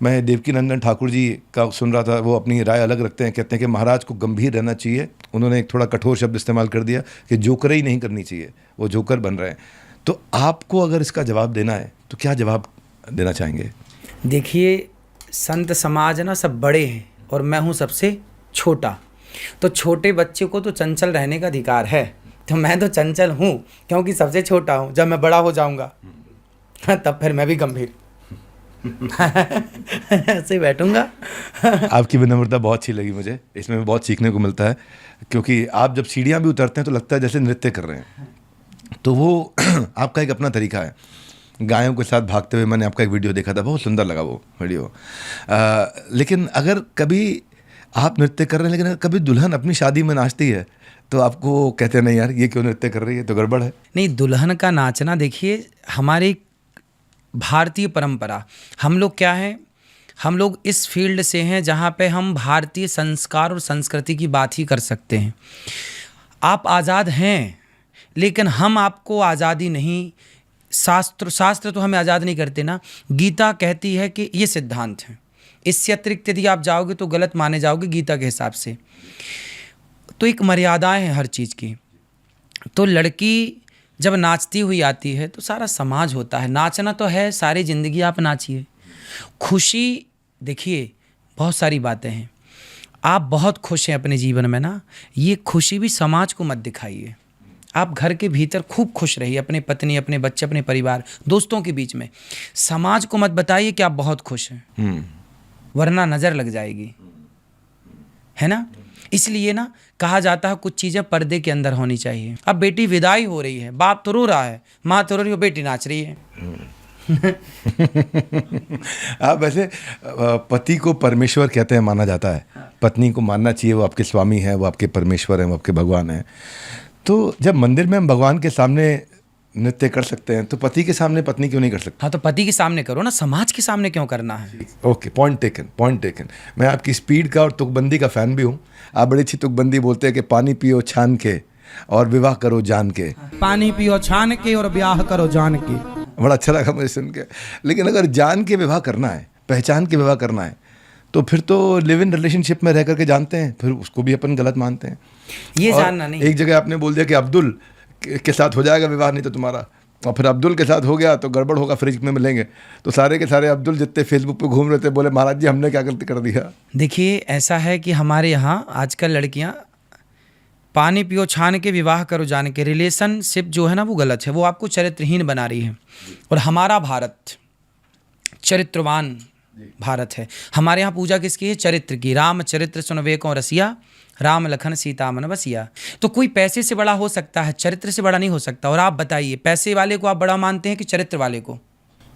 मैं देवकीनंदन ठाकुर जी का सुन रहा था, वो अपनी राय अलग रखते हैं। कहते हैं कि महाराज को गंभीर रहना चाहिए। उन्होंने एक थोड़ा कठोर शब्द इस्तेमाल कर दिया कि जोकर ही नहीं करनी चाहिए, वो जोकर बन रहे हैं। तो आपको अगर इसका जवाब देना है तो क्या जवाब देना चाहेंगे? देखिए, संत समाज ना सब बड़े हैं और मैं हूँ सबसे छोटा। तो छोटे बच्चे को तो चंचल रहने का अधिकार है, तो मैं तो चंचल हूँ क्योंकि सबसे छोटा हूँ। जब मैं बड़ा हो जाऊँगा तब फिर मैं भी गंभीर ऐसे बैठूंगा। आपकी विनम्रता बहुत अच्छी लगी मुझे, इसमें बहुत सीखने को मिलता है। क्योंकि आप जब सीढ़ियाँ भी उतरते हैं तो लगता है जैसे नृत्य कर रहे हैं। तो वो आपका एक अपना तरीका है। गायों के साथ भागते हुए मैंने आपका एक वीडियो देखा था, बहुत सुंदर लगा वो वीडियो। लेकिन अगर कभी आप नृत्य कर रहे हैं लेकिन अगर कभी दुल्हन अपनी शादी में नाचती है तो आपको कहते हैं नहीं यार ये क्यों नृत्य कर रही है, तो गड़बड़ है। नहीं, दुल्हन का नाचना देखिए हमारी भारतीय परंपरा। हम लोग क्या हैं, हम लोग इस फील्ड से हैं जहाँ पे हम भारतीय संस्कार और संस्कृति की बात ही कर सकते हैं। आप आज़ाद हैं लेकिन हम आपको आज़ादी नहीं, शास्त्र तो हमें आज़ाद नहीं करते ना। गीता कहती है कि ये सिद्धांत है, इससे अतिरिक्त यदि आप जाओगे तो गलत माने जाओगे गीता के हिसाब से। तो एक मर्यादाएं हैं हर चीज़ की। तो लड़की जब नाचती हुई आती है तो सारा समाज होता है। नाचना तो है, सारी ज़िंदगी आप नाचिए। खुशी देखिए बहुत सारी बातें हैं। आप बहुत खुश हैं अपने जीवन में ना, ये खुशी भी समाज को मत दिखाइए। आप घर के भीतर खूब खुश रहिए, अपने पत्नी, अपने बच्चे, अपने परिवार, दोस्तों के बीच में। समाज को मत बताइए कि आप बहुत खुश हैं, वरना नज़र लग जाएगी, है ना। इसलिए ना कहा जाता है कुछ चीज़ें पर्दे के अंदर होनी चाहिए। अब बेटी विदाई हो रही है, बाप तो रो रहा है, माँ तो रो रही है, बेटी नाच रही है। आप वैसे पति को परमेश्वर कहते हैं, माना जाता है। पत्नी को मानना चाहिए, वो आपके स्वामी हैं, वो आपके परमेश्वर हैं, वो आपके भगवान हैं। तो जब मंदिर में हम भगवान के सामने नृत्य कर सकते हैं तो पति के सामने पत्नी क्यों नहीं कर सकते? हाँ, तो पति के सामने करो ना, समाज के सामने क्यों करना है? Okay, point taken, point taken. मैं आपकी स्पीड का और तुकबंदी का फ़ैन भी हूँ। आप बड़ी अच्छी तुकबंदी बोलते हैं कि पानी पियो छान के और विवाह करो जान के। पानी पियो छान के और ब्याह करो जान के। बड़ा अच्छा लगा मुझे सुन के। लेकिन अगर जान के विवाह करना है, पहचान के विवाह करना है, तो फिर तो लिव इन रिलेशनशिप में रह करके जानते हैं, फिर उसको भी अपन गलत मानते हैं। ये जानना नहीं। एक जगह आपने बोल दिया कि अब्दुल के साथ हो जाएगा विवाह, नहीं तो तुम्हारा, और फिर अब्दुल के साथ हो गया तो गड़बड़ होगा, फ्रिज में मिलेंगे। तो सारे के सारे अब्दुल जितने फेसबुक पे घूम रहे थे बोले महाराज जी हमने क्या गलती कर दिया। देखिए ऐसा है कि हमारे यहाँ आजकल लड़कियाँ पानी पियो छान के विवाह करो जान के, रिलेशनशिप जो है ना वो गलत है, वो आपको चरित्रहीन बना रही है। और हमारा भारत चरित्रवान भारत है। हमारे यहाँ पूजा किसकी है? चरित्र की। राम चरित्र सुनवे को रसिया, राम लखन सीता मन बसिया। तो कोई पैसे से बड़ा हो सकता है, चरित्र से बड़ा नहीं हो सकता। और आप बताइए, पैसे वाले को आप बड़ा मानते हैं कि चरित्र वाले को?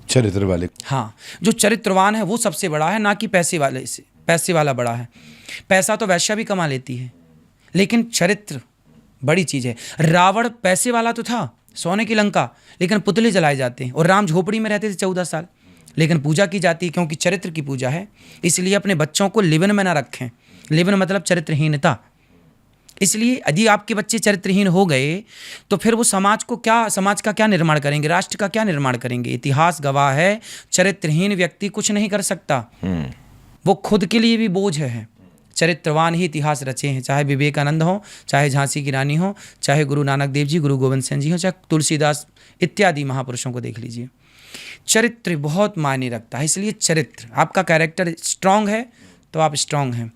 चरित्र वाले। हाँ, जो चरित्रवान है वो सबसे बड़ा है, ना कि पैसे वाले से। पैसे वाला बड़ा है। पैसा तो वैश्या भी कमा लेती है, लेकिन चरित्र बड़ी चीज़ है। रावण पैसे वाला तो था, सोने की लंका, लेकिन पुतले जलाए जाते हैं। और राम झोपड़ी में रहते थे 14 साल, लेकिन पूजा की जाती है क्योंकि चरित्र की पूजा है। इसलिए अपने बच्चों को लिवन में ना रखें। लिवन मतलब चरित्रहीनता। इसलिए यदि आपके बच्चे चरित्रहीन हो गए तो फिर वो समाज का क्या निर्माण करेंगे, राष्ट्र का क्या निर्माण करेंगे? इतिहास गवाह है, चरित्रहीन व्यक्ति कुछ नहीं कर सकता। वो खुद के लिए भी बोझ है। चरित्रवान ही इतिहास रचे हैं, चाहे विवेकानंद हो, चाहे झांसी की रानी हो, चाहे गुरु नानक देव जी, गुरु गोविंद सिंह जी हो, चाहे तुलसीदास इत्यादि महापुरुषों को देख लीजिए। चरित्र बहुत मायने रखता है। इसलिए चरित्र, आपका कैरेक्टर स्ट्रांग है तो आप स्ट्रांग हैं।